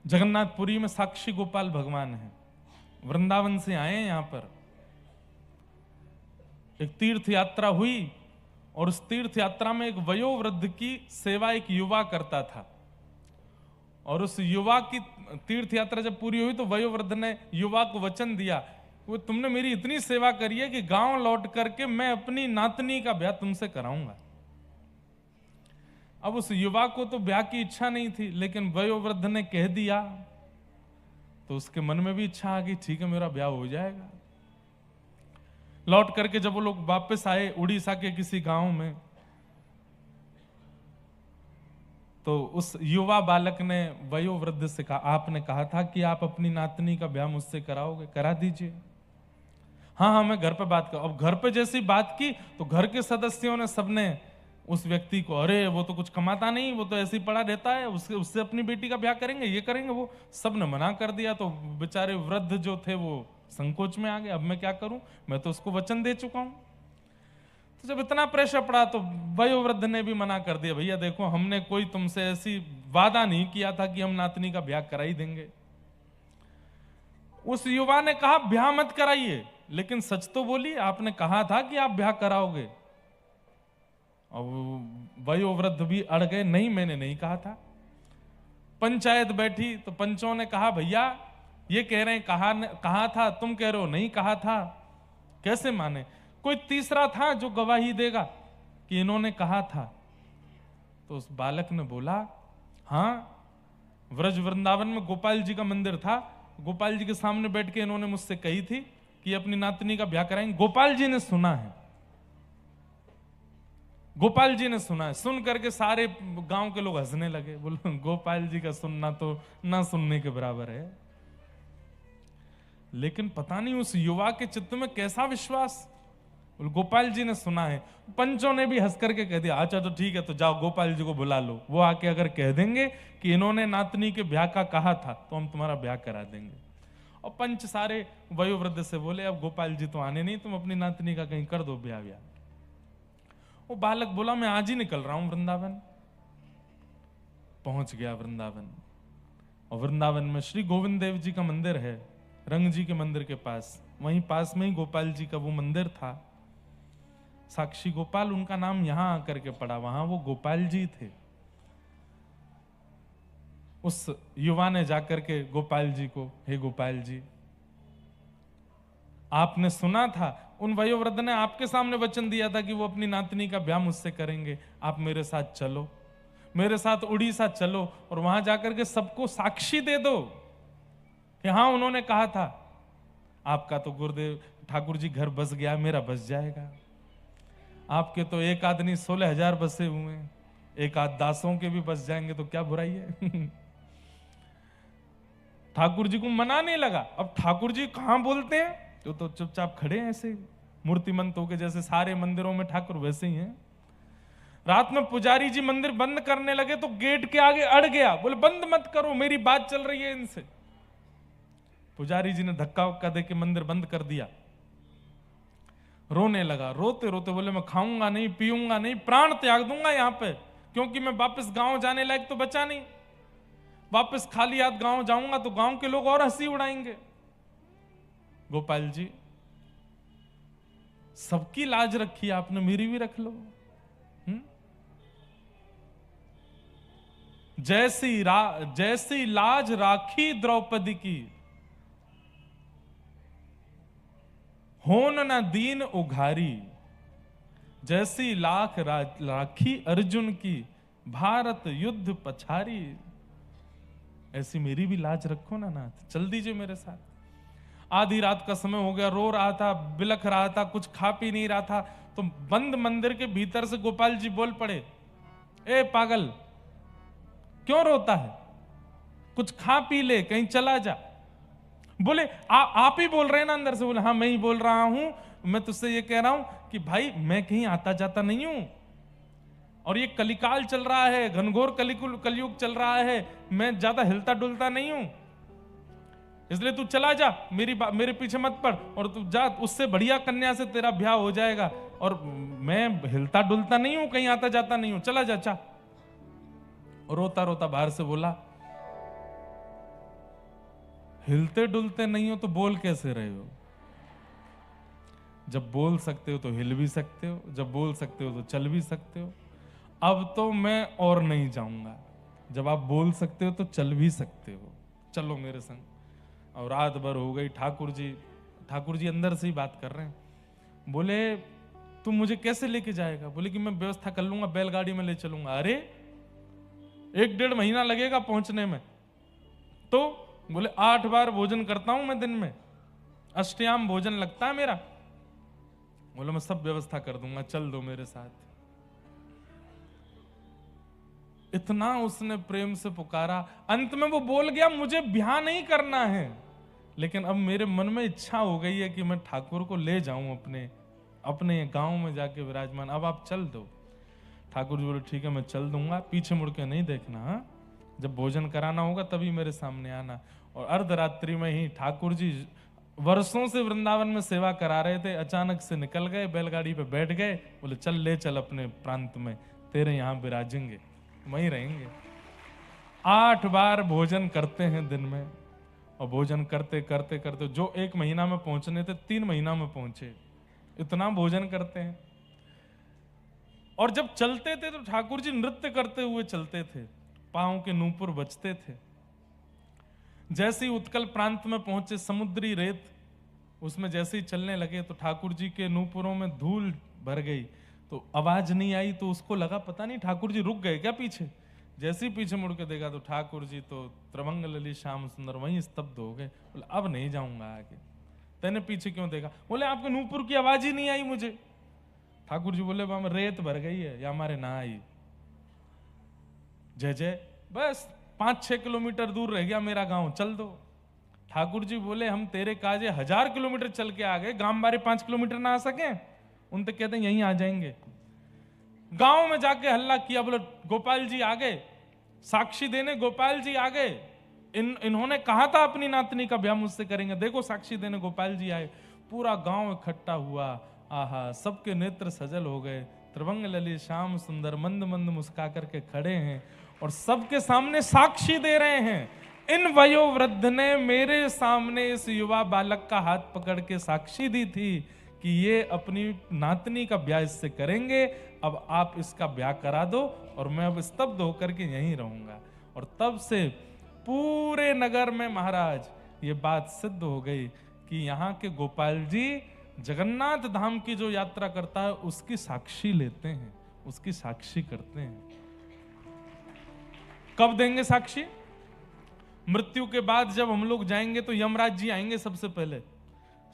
जगन्नाथपुरी में साक्षी गोपाल भगवान है, वृंदावन से आए हैं यहां पर। एक तीर्थ यात्रा हुई और उस तीर्थ यात्रा में एक वयोवृद्ध की सेवा एक युवा करता था। और उस युवा की तीर्थ यात्रा जब पूरी हुई तो वयोवृद्ध ने युवा को वचन दिया, वो तुमने मेरी इतनी सेवा करी है कि गांव लौट करके मैं अपनी नातनी का ब्याह तुमसे कराऊंगा। अब उस युवा को तो ब्याह की इच्छा नहीं थी, लेकिन वयोवृद्ध ने कह दिया तो उसके मन में भी इच्छा आ गई, ठीक है मेरा ब्याह हो जाएगा। लौट करके जब वो लोग वापस आए उड़ीसा के किसी गांव में, तो उस युवा बालक ने वयोवृद्ध से कहा, आपने कहा था कि आप अपनी नातनी का ब्याह मुझसे कराओगे, करा दीजिए। हाँ हाँ मैं घर पे बात कर। अब घर पे जैसी बात की तो घर के सदस्यों ने सबने उस व्यक्ति को, अरे वो तो कुछ कमाता नहीं, वो तो ऐसे ही पड़ा रहता है, उससे अपनी बेटी का ब्याह करेंगे, ये करेंगे वो, सब ने मना कर दिया। तो बेचारे वृद्ध जो थे वो संकोच में आ गए, अब मैं क्या करूं, मैं तो उसको वचन दे चुका हूं। तो जब इतना प्रेशर पड़ा तो वयोवृद्ध ने भी मना कर दिया, भैया देखो हमने कोई तुमसे ऐसी वादा नहीं किया था कि हम नातनी का ब्याह करा ही देंगे। उस युवा ने कहा ब्याह मत कराइए, लेकिन सच तो बोलिए, आपने कहा था कि आप ब्याह कराओगे। और वयोवृद्ध भी अड़ गए, नहीं मैंने नहीं कहा था। पंचायत बैठी तो पंचों ने कहा भैया ये कह रहे हैं कहा था, तुम कह रहे हो नहीं कहा था, कैसे माने? कोई तीसरा था जो गवाही देगा कि इन्होंने कहा था? तो उस बालक ने बोला, हाँ व्रज वृंदावन में गोपाल जी का मंदिर था, गोपाल जी के सामने बैठ के इन्होंने मुझसे कही थी कि अपनी नातनी का ब्याह कराएंगे। गोपाल जी ने सुना है, गोपाल जी ने सुना है। सुन करके सारे गांव के लोग हंसने लगे, बोलो गोपाल जी का सुनना तो ना सुनने के बराबर है। लेकिन पता नहीं उस युवा के चित्त में कैसा विश्वास, गोपाल जी ने सुना है। पंचों ने भी हंस करके कह दिया, अच्छा तो ठीक है, तो जाओ गोपाल जी को बुला लो, वो आके अगर कह देंगे कि इन्होंने नातनी के ब्याह का कहा था तो हम तुम्हारा ब्याह करा देंगे। और पंच सारे वयोवृद्ध से बोले, अब गोपाल जी तो आने नहीं, तुम अपनी नातनी का कहीं कर दो ब्याह। वो बालक बोला, मैं आज ही निकल रहा हूं वृंदावन। पहुंच गया वृंदावन, और वृंदावन में श्री गोविंद देव जी का मंदिर है, रंग जी के मंदिर के पास, वहीं पास में ही गोपाल जी का वो मंदिर था। साक्षी गोपाल उनका नाम यहां आकर के पड़ा, वहां वो गोपाल जी थे। उस युवा ने जाकर के गोपाल जी को, हे गोपाल जी, आपने सुना था, उन वयोवृद्ध ने आपके सामने वचन दिया था कि वो अपनी नातनी का ब्याह मुझसे करेंगे, आप मेरे साथ चलो, मेरे साथ उड़ीसा चलो, और वहां जाकर के सबको साक्षी दे दो कि हाँ उन्होंने कहा था। आपका तो गुरुदेव ठाकुर जी घर बस गया, मेरा बस जाएगा। आपके तो एक आदमी 16,000 बसे हुए हैं, एक आध दासों के भी बस जाएंगे तो क्या बुराई है। ठाकुर जी को मनाने लगा। अब ठाकुर जी कहां बोलते हैं, तो चुपचाप खड़े हैं ऐसे मूर्तिमंत होके, जैसे सारे मंदिरों में ठाकुर वैसे ही हैं। रात में पुजारी जी मंदिर बंद करने लगे तो गेट के आगे अड़ गया, बोले बंद मत करो, मेरी बात चल रही है इनसे। पुजारी जी ने धक्का वक्का दे के मंदिर बंद कर दिया। रोने लगा, रोते रोते बोले मैं खाऊंगा नहीं, पीऊंगा नहीं, प्राण त्याग दूंगा यहां पे, क्योंकि मैं वापस गांव जाने लायक तो बचा नहीं। वापस खाली हाथ गांव जाऊंगा तो गांव के लोग और हंसी उड़ाएंगे। गोपाल जी, सबकी लाज रखी आपने, मेरी भी रख लो। जैसी लाज राखी द्रौपदी की, होन न दीन उघारी, जैसी लाख राखी अर्जुन की, भारत युद्ध पछारी। ऐसी मेरी भी लाज रखो ना नाथ, चल दीजिए मेरे साथ। आधी रात का समय हो गया, रो रहा था, बिलख रहा था, कुछ खा पी नहीं रहा था। तो बंद मंदिर के भीतर से गोपाल जी बोल पड़े, ए पागल क्यों रोता है, कुछ खा पी ले, कहीं चला जा। बोले आप ही बोल रहे हैं ना अंदर से? बोले हाँ मैं ही बोल रहा हूं, मैं तुझसे ये कह रहा हूं कि भाई मैं कहीं आता जाता नहीं हूं, और ये कलिकाल चल रहा है, घनघोर कलयुग चल रहा है, मैं ज्यादा हिलता डुलता नहीं हूं, इसलिए तू चला जा, मेरे पीछे मत पड़, और तू जा, उससे बढ़िया कन्या से तेरा ब्याह हो जाएगा, और मैं हिलता डुलता नहीं हूं, कहीं आता जाता नहीं हूं, चला जा। चा रोता रोता बाहर से बोला, हिलते डुलते नहीं हो तो बोल कैसे रहे हो? जब बोल सकते हो तो हिल भी सकते हो, जब बोल सकते हो तो चल भी सकते हो। अब तो मैं और नहीं जाऊंगा। जब आप बोल सकते हो तो चल भी सकते हो, चलो मेरे संग। और रात भर हो गई। ठाकुर जी अंदर से ही बात कर रहे हैं। बोले तुम मुझे कैसे लेके जाएगा? बोले कि मैं व्यवस्था कर लूंगा, बैलगाड़ी में ले चलूंगा। अरे 1-1.5 महीना लगेगा पहुंचने में। तो बोले 8 बार भोजन करता हूं मैं दिन में, अष्टयाम भोजन लगता है मेरा। बोले मैं सब व्यवस्था कर दूंगा, चल दो मेरे साथ। इतना उसने प्रेम से पुकारा। अंत में वो बोल गया मुझे ब्याह नहीं करना है, लेकिन अब मेरे मन में इच्छा हो गई है कि मैं ठाकुर को ले जाऊं अपने गांव में जाके विराजमान। अब आप चल दो। ठाकुर जी बोले ठीक है मैं चल दूंगा, पीछे मुड़ के नहीं देखना। हाँ? जब भोजन कराना होगा तभी मेरे सामने आना। और अर्धरात्रि में ही ठाकुर जी वर्षों से वृंदावन में सेवा करा रहे थे, अचानक से निकल गए, बैलगाड़ी पे बैठ गए। बोले चल ले चल अपने प्रांत में, तेरे यहां विराजेंगे, वहीं रहेंगे। 8 बार भोजन करते हैं दिन में। और भोजन करते करते करते जो 1 महीना में पहुंचने थे 3 महीना में पहुंचे। इतना भोजन करते हैं। और जब चलते थे तो ठाकुर जी नृत्य करते हुए चलते थे, पांव के नूपुर बजते थे। जैसे ही उत्कल प्रांत में पहुंचे, समुद्री रेत उसमें जैसे ही चलने लगे तो ठाकुर जी के नूपुरों में धूल भर गई। तो आवाज नहीं आई, तो उसको लगा पता नहीं ठाकुर जी रुक गए क्या पीछे। जैसे ही पीछे मुड़ के देखा तो ठाकुर जी तो त्रवंग ललित श्याम सुंदर वहीं स्तब्ध हो गए। बोले अब नहीं जाऊंगा आगे। तेने पीछे क्यों देखा? बोले आपके नूपुर की आवाज ही नहीं आई मुझे। ठाकुर जी बोले वहां रेत भर गई है या हमारे ना आई। जय जय। बस 5-6 किलोमीटर दूर रह गया मेरा गांव, चल दो। ठाकुर जी बोले हम तेरे काजे 1000 किलोमीटर चल के आ गए, गांव बारे 5 किलोमीटर ना आ सके? उन तक कहते हैं यहीं आ जाएंगे। गांव में जाके हल्ला किया। बोले गोपाल जी आ गए, साक्षी देने गोपाल जी आ गए। इन्होंने कहा था अपनी नातनी का ब्याह मुझसे करेंगे, देखो साक्षी देने गोपाल जी आए। पूरा गांव इकट्ठा हुआ। आहा, सबके नेत्र सजल हो गए। त्रिभंग ललित श्याम सुंदर मंद मंद मुस्का करके खड़े हैं और सबके सामने साक्षी दे रहे हैं। इन वयोवृद्ध ने मेरे सामने इस युवा बालक का हाथ पकड़ के साक्षी दी थी कि ये अपनी नातनी का ब्याह इससे करेंगे। अब आप इसका ब्याह करा दो और मैं अब स्तब्ध होकर के यहीं रहूंगा। और तब से पूरे नगर में महाराज ये बात सिद्ध हो गई कि यहाँ के गोपाल जी जगन्नाथ धाम की जो यात्रा करता है उसकी साक्षी लेते हैं, उसकी साक्षी करते हैं। कब देंगे साक्षी? मृत्यु के बाद जब हम लोग जाएंगे तो यमराज जी आएंगे, सबसे पहले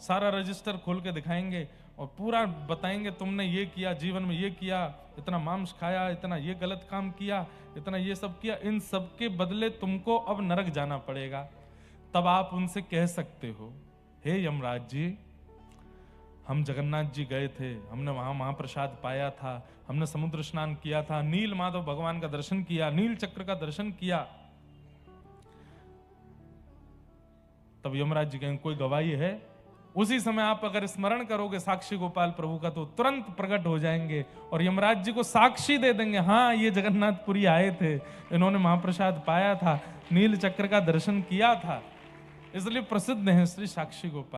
सारा रजिस्टर खोल के दिखाएंगे और पूरा बताएंगे तुमने ये किया, जीवन में ये किया, इतना मांस खाया, इतना ये गलत काम किया, इतना ये सब किया, इन सब के बदले तुमको अब नरक जाना पड़ेगा। तब आप उनसे कह सकते हो हे यमराज जी, हम जगन्नाथ जी गए थे, हमने वहां महाप्रसाद पाया था, हमने समुद्र स्नान किया था, नील माधव भगवान का दर्शन किया, नील चक्र का दर्शन किया। तब यमराज जी कहेंगे कोई गवाही है? उसी समय आप अगर स्मरण करोगे साक्षी गोपाल प्रभु का तो तुरंत प्रकट हो जाएंगे और यमराज जी को साक्षी दे देंगे, हाँ ये जगन्नाथपुरी आए थे, इन्होंने महाप्रसाद पाया था, नील चक्र का दर्शन किया था। इसलिए प्रसिद्ध है श्री साक्षी गोपाल।